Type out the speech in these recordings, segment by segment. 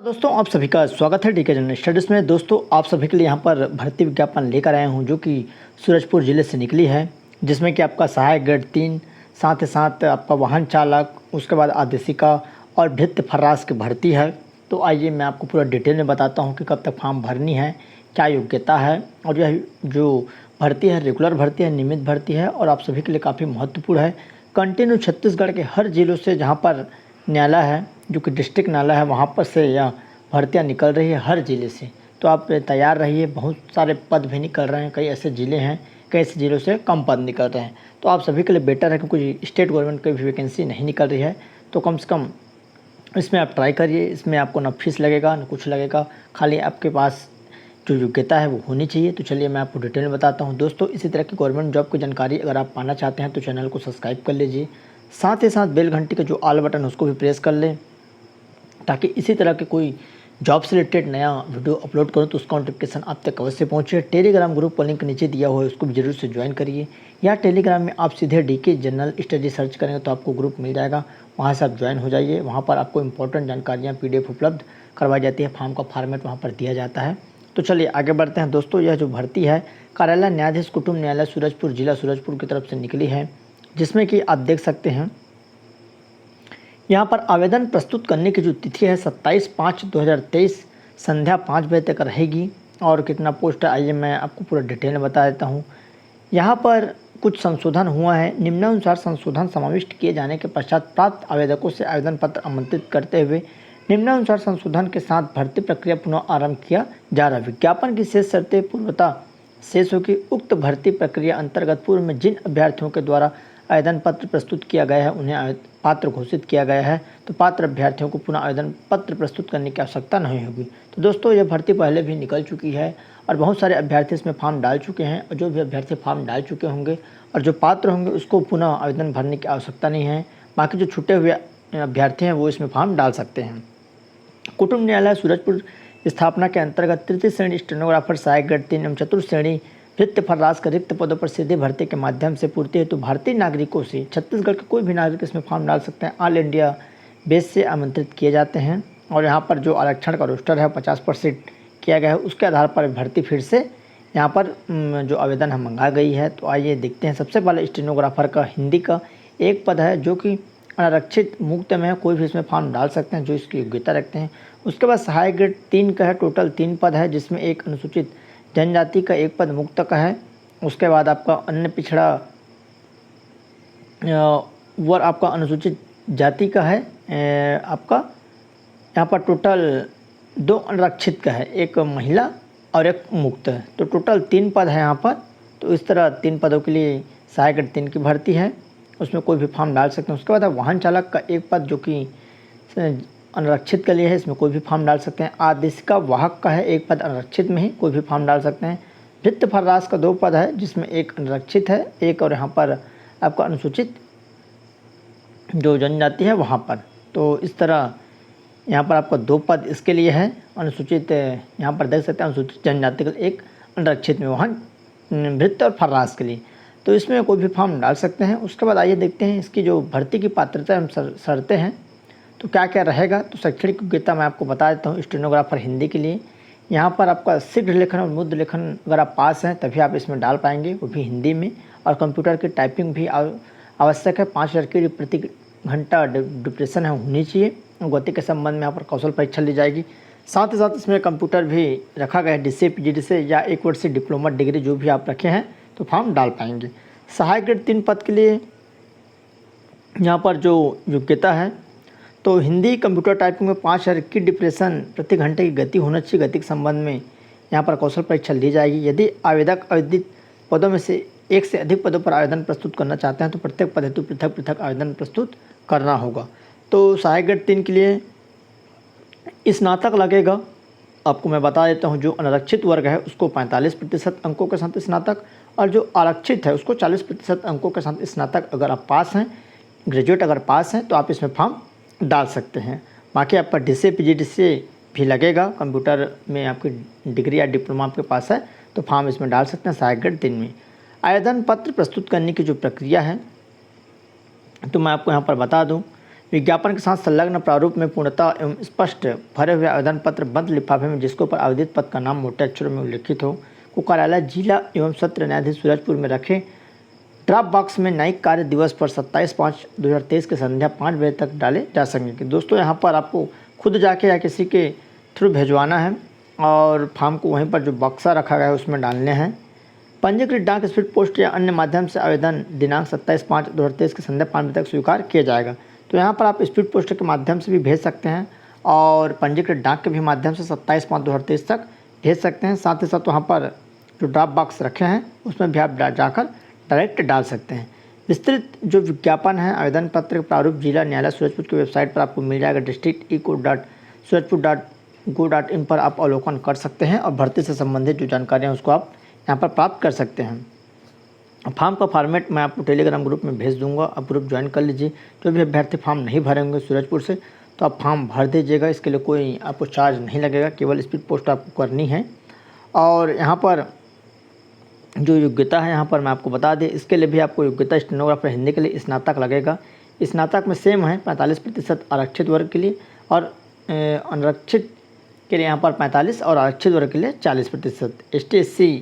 दोस्तों आप सभी का स्वागत है डीके जनरल स्टडीज़ में। दोस्तों आप सभी के लिए यहाँ पर भर्ती विज्ञापन लेकर आया हूँ जो कि सूरजपुर ज़िले से निकली है, जिसमें कि आपका सहायक ग्रेड 3 साथ ही साथ आपका वाहन चालक, उसके बाद आदेशिका और भृत्य फर्राश की भर्ती है। तो आइए मैं आपको पूरा डिटेल में बताता हूँ कि कब तक फॉर्म भरनी है, क्या योग्यता है, और यह जो भर्ती है रेगुलर भर्ती है, नियमित भर्ती है और आप सभी के लिए काफ़ी महत्वपूर्ण है। कंटिन्यू छत्तीसगढ़ के हर जिलों से जहाँ पर न्यायालय है, जो कि डिस्ट्रिक्ट न्यायालय है, वहाँ पर से यह भर्तियाँ निकल रही है हर ज़िले से। तो आप तैयार रहिए, बहुत सारे पद भी निकल रहे हैं, कई ऐसे ज़िले हैं, कई ऐसे ज़िलों से कम पद निकल रहे हैं। तो आप सभी के लिए बेटर है, क्योंकि स्टेट गवर्नमेंट की भी वैकेंसी नहीं निकल रही है। तो कम से कम इसमें आप ट्राई करिए। इसमें आपको ना फीस लगेगा ना कुछ लगेगा, खाली आपके पास जो योग्यता है वो होनी चाहिए। तो चलिए मैं आपको डिटेल में बताता हूँ। दोस्तों इसी तरह की गवर्नमेंट जॉब की जानकारी अगर आप पाना चाहते हैं तो चैनल को सब्सक्राइब कर लीजिए, साथ ही साथ बेल घंटी का जो ऑल बटन उसको भी प्रेस कर लें, ताकि इसी तरह के कोई जॉब से रिलेटेड नया वीडियो अपलोड करूँ तो उसका नोटिफिकेशन आप तक अवश्य पहुँचे। टेलीग्राम ग्रुप का लिंक नीचे दिया हुआ है, उसको भी जरूर से ज्वाइन करिए, या टेलीग्राम में आप सीधे डीके जनरल स्टडी सर्च करेंगे तो आपको ग्रुप मिल जाएगा, वहाँ से आप ज्वाइन हो जाइए। वहाँ पर आपको इंपॉर्टेंट जानकारियाँ PDF उपलब्ध करवाई जाती है, फॉर्म का फॉर्मेट वहाँ पर दिया जाता है। तो चलिए आगे बढ़ते हैं। दोस्तों यह जो भर्ती है कार्यालय न्यायाधीश कुटुम्ब न्यायालय सूरजपुर जिला सूरजपुर की तरफ से निकली है, जिसमें कि आप देख सकते हैं यहाँ पर आवेदन प्रस्तुत करने की जो तिथि है 27/5/2023 संध्या 5 बजे तक रहेगी। और कितना पोस्ट है आइए मैं आपको पूरा डिटेल में बता देता हूँ। यहाँ पर कुछ संशोधन हुआ है। निम्नानुसार संशोधन समाविष्ट किए जाने के पश्चात प्राप्त आवेदकों से आवेदन पत्र आमंत्रित करते हुए निम्नानुसार संशोधन के साथ भर्ती प्रक्रिया पुनः आरंभ किया जा रहा है। विज्ञापन की शेष शर्तें पूर्वता शेष होगी। उक्त भर्ती प्रक्रिया अंतर्गत पूर्व में जिन अभ्यर्थियों के द्वारा आवेदन पत्र प्रस्तुत किया गया है उन्हें पात्र घोषित किया गया है, तो पात्र अभ्यर्थियों को पुनः आवेदन पत्र प्रस्तुत करने की आवश्यकता नहीं होगी। तो दोस्तों यह भर्ती पहले भी निकल चुकी है और बहुत सारे अभ्यर्थी इसमें फॉर्म डाल चुके हैं, और जो भी अभ्यर्थी फॉर्म डाल चुके होंगे और जो पात्र होंगे उसको पुनः आवेदन भरने की आवश्यकता नहीं है। बाकी जो छूटे हुए अभ्यर्थी हैं वो इसमें फॉर्म डाल सकते हैं। कुटुम्ब न्यायालय सूरजपुर स्थापना के अंतर्गत तृतीय श्रेणी स्टेनोग्राफर सहायक ग्रेड 3 एवं चतुर्थ श्रेणी भृत्य फर्राश के रिक्त पदों पर सीधे भर्ती के माध्यम से पूर्ति हेतु भारतीय नागरिकों से छत्तीसगढ़ के कोई भी नागरिक इसमें फॉर्म डाल सकते हैं। ऑल इंडिया बेस से आमंत्रित किए जाते हैं, और यहाँ पर जो आरक्षण का रोस्टर है 50% किया गया है, उसके आधार पर भर्ती फिर से यहाँ पर जो आवेदन है मंगा गई है। तो आइए देखते हैं। सबसे पहले स्टेनोग्राफर का हिंदी का एक पद है जो कि अनारक्षित मुक्त में है, कोई भी इसमें फॉर्म डाल सकते हैं जो इसकी योग्यता रखते हैं। उसके बाद सहायक ग्रेड 3 का है, टोटल 3 पद है, जिसमें एक अनुसूचित जनजाति का एक पद मुक्त का है। उसके बाद आपका अन्य पिछड़ा वर्ग आपका अनुसूचित जाति का है। आपका यहाँ पर टोटल 2 अनारक्षित का है, एक महिला और एक मुक्त है, तो टोटल 3 पद है यहाँ पर। तो इस तरह 3 पदों के लिए सहायक ग्रेड 3 की भर्ती है, उसमें कोई भी फॉर्म डाल सकते हैं। उसके बाद वाहन चालक का एक पद जो कि अनारक्षित के लिए है, इसमें कोई भी फॉर्म डाल सकते हैं। आदेशिका वाहक का है एक पद, अनारक्षित में ही कोई भी फॉर्म डाल सकते हैं। भृत्य फर्राश का 2 पद है, जिसमें एक अनारक्षित है, एक और यहाँ पर आपका अनुसूचित जो जनजाति है वहाँ पर। तो इस तरह यहाँ पर आपका 2 पद इसके लिए है। अनुसूचित यहाँ पर देख सकते हैं अनुसूचित जनजाति का एक, अनारक्षित में वाहन भृत्य और फर्राश के लिए, तो इसमें कोई भी फॉर्म डाल सकते हैं। उसके बाद आइए देखते हैं इसकी जो भर्ती की पात्रता एवं शर्तें हैं तो क्या क्या रहेगा। तो शैक्षणिक योग्यता मैं आपको बता देता हूँ। स्टेनोग्राफर हिंदी के लिए यहाँ पर आपका शीघ्र लेखन और मुद्र लेखन अगर आप पास हैं तभी आप इसमें डाल पाएंगे, वो भी हिंदी में। और कंप्यूटर की टाइपिंग भी आवश्यक है। 5000 की प्रति घंटा डिप्रेशन है होनी चाहिए। गति के संबंध में यहाँ पर कौशल परीक्षा ली जाएगी। साथ ही साथ इसमें कंप्यूटर भी रखा गया है, DCA PGD से या 1 वर्ष से डिप्लोमा डिग्री जो भी आप रखे हैं तो फॉर्म डाल पाएंगे। सहायक ग्रेड 3 पद के लिए यहाँ पर जो योग्यता है तो हिंदी कंप्यूटर टाइपिंग में 5000 की डिप्रेशन प्रति घंटे की गति होना चाहिए। गति के संबंध में यहाँ पर कौशल परीक्षा ली जाएगी। यदि आवेदक आवेदित पदों में से एक से अधिक पदों पर आवेदन प्रस्तुत करना चाहते हैं तो प्रत्येक पद हेतु पृथक पृथक आवेदन प्रस्तुत करना होगा। तो सहायक ग्रेड 3 के लिए स्नातक लगेगा। आपको मैं बता देता हूँ, जो अनारक्षित वर्ग है उसको 45% अंकों के साथ स्नातक, और जो आरक्षित है उसको 40% अंकों के साथ स्नातक। अगर आप पास हैं, ग्रेजुएट अगर पास हैं तो आप इसमें फॉर्म डाल सकते हैं। बाकी आपका DCA PGD से भी लगेगा। कंप्यूटर में आपकी डिग्री या डिप्लोमा आपके पास है तो फॉर्म इसमें डाल सकते हैं सहायक ग्रेड 3 में। आवेदन पत्र प्रस्तुत करने की जो प्रक्रिया है तो मैं आपको यहाँ पर बता दूँ विज्ञापन के साथ संलग्न प्रारूप में पूर्णतः एवं स्पष्ट भरे हुए आवेदन पत्र बंद लिफाफे में जिसके ऊपर आवेदित पद का नाम मोटे अक्षरों में उल्लिखित हो को कार्यालय जिला एवं सत्र न्यायाधीश सूरजपुर में रखे ड्रॉप बॉक्स में न्यायिक कार्य दिवस पर 27/5/2023 की संध्या 5 बजे तक डाले जा सकेंगे। दोस्तों यहाँ पर आपको खुद जाके या किसी के थ्रू भिजवाना है और फॉर्म को वहीं पर जो बक्सा रखा गया है उसमें डालने हैं। पंजीकृत डाक स्पीड पोस्ट या अन्य माध्यम से आवेदन दिनांक 27/5/2023 की संध्या 5 बजे तक स्वीकार किया जाएगा। तो यहाँ पर आप स्पीड पोस्ट के माध्यम से भी भेज सकते हैं और पंजीकृत डाक के भी माध्यम से 27/5/2023 तक भेज सकते हैं। साथ ही साथ वहाँ पर जो ड्रॉप बॉक्स रखे हैं उसमें भी आप जाकर डायरेक्ट डाल सकते हैं। विस्तृत जो विज्ञापन है आवेदन पत्र के प्रारूप जिला न्यायालय सूरजपुर की वेबसाइट पर आपको मिल जाएगा। district.surajpur.go.in पर आप अवलोकन कर सकते हैं और भर्ती से संबंधित जो जानकारियाँ उसको आप यहाँ पर प्राप्त कर सकते हैं। फॉर्म का फॉर्मेट मैं आपको टेलीग्राम ग्रुप में भेज दूंगा, आप ग्रुप ज्वाइन कर लीजिए। जो भी अभ्यर्थी फॉर्म नहीं भरे होंगे सूरजपुर से तो आप फॉर्म भर दीजिएगा, इसके लिए कोई आपको चार्ज नहीं लगेगा, केवल स्पीड पोस्ट आपको करनी है। और यहाँ पर जो योग्यता है यहाँ पर मैं आपको बता दें, इसके लिए भी आपको योग्यता स्टेनोग्राफर हिंदी के लिए स्नातक लगेगा। स्नातक में सेम है 45% आरक्षित वर्ग के लिए और अनारक्षित के लिए यहाँ पर 45 और आरक्षित वर्ग के लिए 40%। ST SC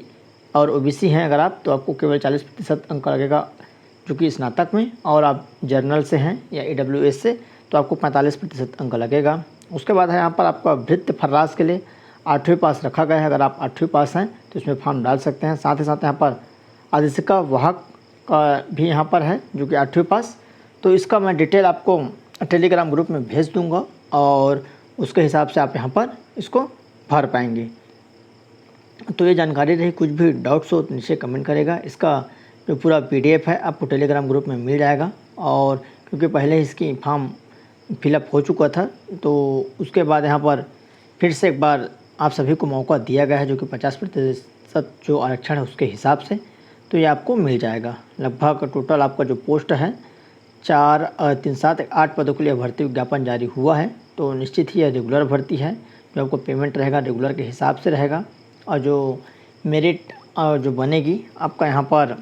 और OBC हैं अगर आप तो आपको केवल 40% अंक लगेगा जो कि स्नातक में, और आप जर्नल से हैं या AWS से तो आपको 45% अंक लगेगा। उसके बाद है यहाँ पर आपका भृत्य फर्रास के लिए 8वीं पास रखा गया है। अगर आप 8वीं पास हैं तो इसमें फॉर्म डाल सकते हैं। साथ ही साथ यहाँ पर आदेशिका वाहक का भी यहाँ पर है जो कि 8वीं पास, तो इसका मैं डिटेल आपको टेलीग्राम ग्रुप में भेज दूँगा और उसके हिसाब से आप यहाँ पर इसको भर पाएंगे। तो ये जानकारी रही, कुछ भी डाउट्स हो तो नीचे कमेंट करेगा। इसका जो पूरा PDF है आपको टेलीग्राम ग्रुप में मिल जाएगा, और क्योंकि पहले ही इसकी फॉर्म फिलअप हो चुका था तो उसके बाद यहाँ पर फिर से एक बार आप सभी को मौका दिया गया है जो कि 50% जो आरक्षण है उसके हिसाब से, तो ये आपको मिल जाएगा। लगभग टोटल आपका जो पोस्ट है 4 3 7 8 पदों के लिए भर्ती विज्ञापन जारी हुआ है। तो निश्चित ही यह रेगुलर भर्ती है, जो आपको पेमेंट रहेगा रेगुलर के हिसाब से रहेगा, और जो मेरिट जो बनेगी आपका यहाँ पर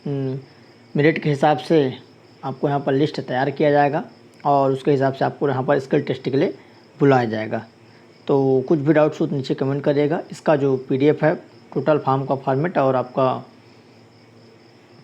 मेरिट के हिसाब से आपको यहाँ पर लिस्ट तैयार किया जाएगा और उसके हिसाब से आपको यहाँ पर स्किल टेस्ट के लिए बुलाया जाएगा। तो कुछ भी डाउट्स हो तो नीचे कमेंट करिएगा। इसका जो PDF है टोटल फॉर्म का फॉर्मेट और आपका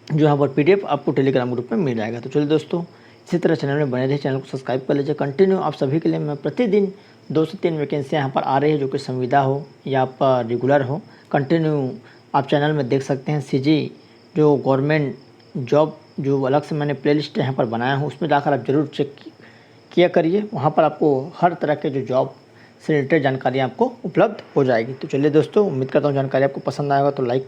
जो यहाँ पर PDF आपको टेलीग्राम ग्रुप में मिल जाएगा। तो चलिए दोस्तों, इसी तरह चैनल में बने रहिए, चैनल को सब्सक्राइब कर लीजिए। कंटिन्यू आप सभी के लिए मैं प्रतिदिन 2 से 3 वैकेंसियाँ यहाँ पर आ रही है जो कि संविदा हो या आपका रेगुलर हो। कंटिन्यू आप चैनल में देख सकते हैं। CG जो गवर्नमेंट जॉब जो अलग से मैंने प्लेलिस्ट यहाँ पर बनाया हूँ उसमें जाकर आप ज़रूर चेक किया करिए, वहाँ पर आपको हर तरह के जो जॉब से रिलेटेड जानकारी आपको उपलब्ध हो जाएगी। तो चलिए दोस्तों, उम्मीद करता हूँ जानकारी आपको पसंद आएगा तो लाइक